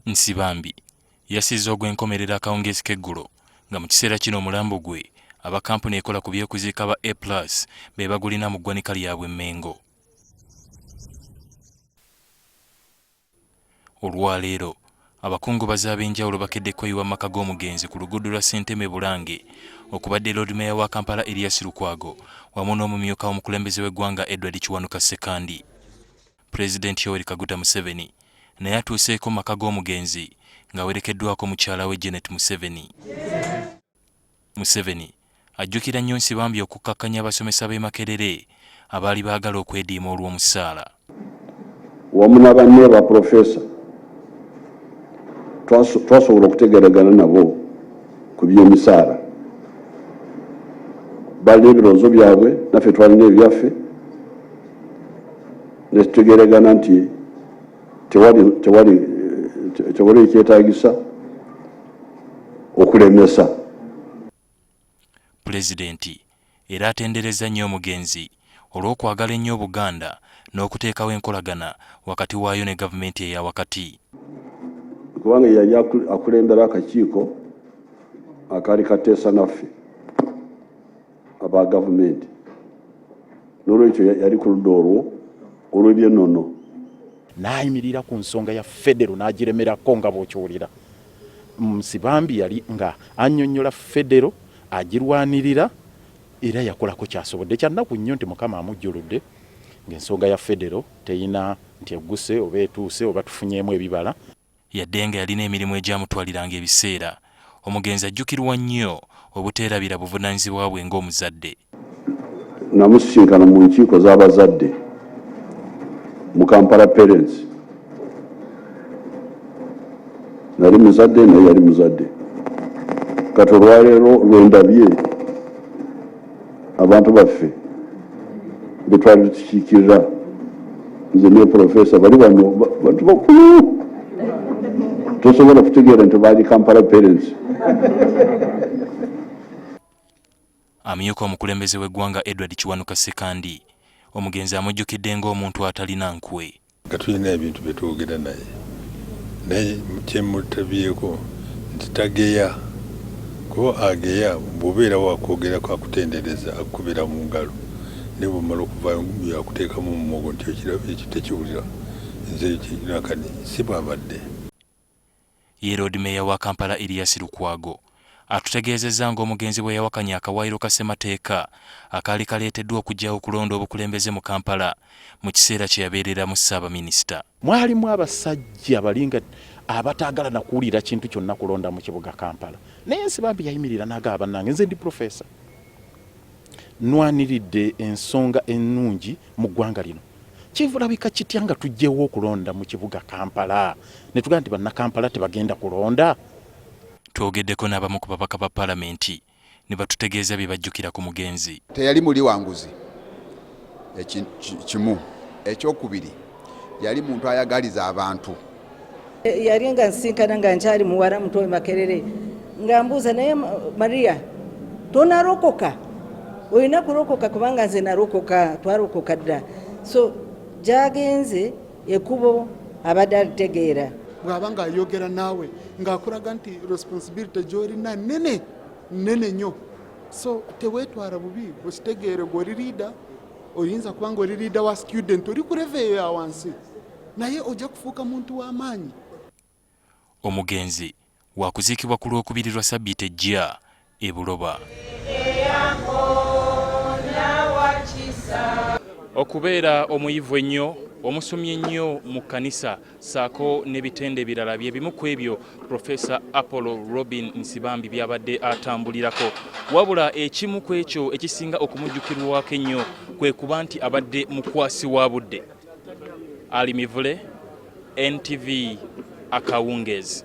Nsibambi yasizza ogw'enkomerera akawungeezi k'eggulo nga mu kiseera kino omulambo gwe aba kampuni ekola ku by'okuziika ba A+ be bagulina mu ggwanika lyabwe Mengo. Olwaleero abakungubazi ab'enjawulo bakedde kweyiwa maka g'omugenzi ku luguudo lwa Ssenteme Bulange okubadde Lord Mayor wa Kampala Erias Lukwago wamu n'omumyuka w'omukulembeze w'eggwanga Edward Kiwanuka Ssekandi. Pulezidenti Yoweri Kaguta Museveni naye atuuseeko maka g'omugenzi ng'awerekeddwako mukyala we Janet Museveni. Museveni ajjukira nnyo Nsibambi okukkakkanya abasomesa b'e Makerere abaali baagala okwediima olw'omusaala. Wamu na banne ba profesa twasobola okutegeragana nabo ku by'emisaala. Balina ebirowoozo byabwe naffe twalina ebyaffe ne tutegeragana nti tewali ekyetaagisa okulemesa. Pulezidenti era atenderezza nnyo omugenzi olw'okwagala ennyo Buganda n'okuteekawo enkolagana wakati waayo ne gavumenti eya wakati. Kubanga yali akulembera akakiiko akaali kateesa naffe aba gavumenti, n'olwekyo yali ku ludda olwo olw'ebyennono. N'ayimirira ku nsonga ya federo n'agiremerako nga bw'okiwulira. Nsibambi yali nga annyonnyola federo agirwanirira era yakolako kyasobodde. Kyannaku nnyo nti Mukama amujjuludde ng'ensonga ya federo teyina nti egguse oba etuuse oba tufunyeemu ebibala. Yadde nga yalina emirimu egyamutwaliranga ebiseera, omugenzi ajjukirwa nnyo obuteerabira buvunaanyizibwa bwe ng'omuzadde. Namusisinkana mu nkiiko z'abazadde mu Kampala Parents. Nali muzadde naye yali muzadde. Kati olwaleero lwendabye abantu baffe betwali tukiikirira, nze ne profesa bali bano bantu bakulu tosobola kutegeera nti baali Kampala Parents. Amyuka omukulembeze w'eggwanga Edward Kiwanuka Ssekandi omugenzi amujjukidde ng'omuntu atalina nkwe. Nga tulina ebintu bye twogera naye kyemutabyeko nti tageya. Kuba ageya bw'obeera wakwogerako akutendereza akukubira mu ngalo ne bw'omala okuvaayo yakuteekamu mu muwogo nti ekyo tekiwulira nze nakani si bw'abadde. Ye Lord Mayor wa Kampala Erias Lukwago atutegeezezza ng'omugenzi bwe yawakanya akawaayiro ka ssemateeka akaali kaleeteddwa okuggyawo okulonda obukulembeze mu Kampala mu kiseera kye yabeereramu Ssaabaminisita. Mwalimu abasajja balinga abataagala na kuwulira kintu kyonna kulonda mu kibuga Kampala. Naye Nsibambi yayimirira n'agamba bannange nze ndi profesa. Nwaniridde ensonga ennungi mu ggwanga lino. Kivulabika kitya nga tuggyewo okulonda mu kibuga Kampala ne tugamba nti bannakampala tebagenda kulonda? Twogeddeko n'abamu ku babaka ba Paalamenti ne batutegeeza bye bajjukira ku mugenzi. Teyali muli wanguzi kimu. Ekyokubiri yali muntu ayagaliza abantu. Yali nga nsinkana nga nkyali muwala muto e Makerere nga mbuuza naye Maria tonarokoka? Olina kurokoka kubanga nze narokoka, twarokoka dda. So jagenze ekubo abadde alitegeera. Bw'abanga ayogera naawe ng'akulaga nti responsibility gy'olina nnene nnyo. So teweetwala bubi, okitegeere gw'oli leader, oyinza kuba ng'oli leader wa student oli ku level eyo ya wansi, naye ojja kufuuka muntu w'amaanyi. Omugenzi waakuziikibwa ku Lwokubiri lwa Ssabbiiti ejja e Buloba. Okubeera omuyivu ennyo, omusomye ennyo mu kkanisa saako n'ebitende birala bye bimu ku ebyo Profesa Apollo Robin Nsibambi byabadde atambulirako. Wabula ekimu ku ekyo ekisinga okumujjukirwako ennyo kwe kuba nti abadde mukwasi wa budde. Ali Mivule, NTV Akawungeezi.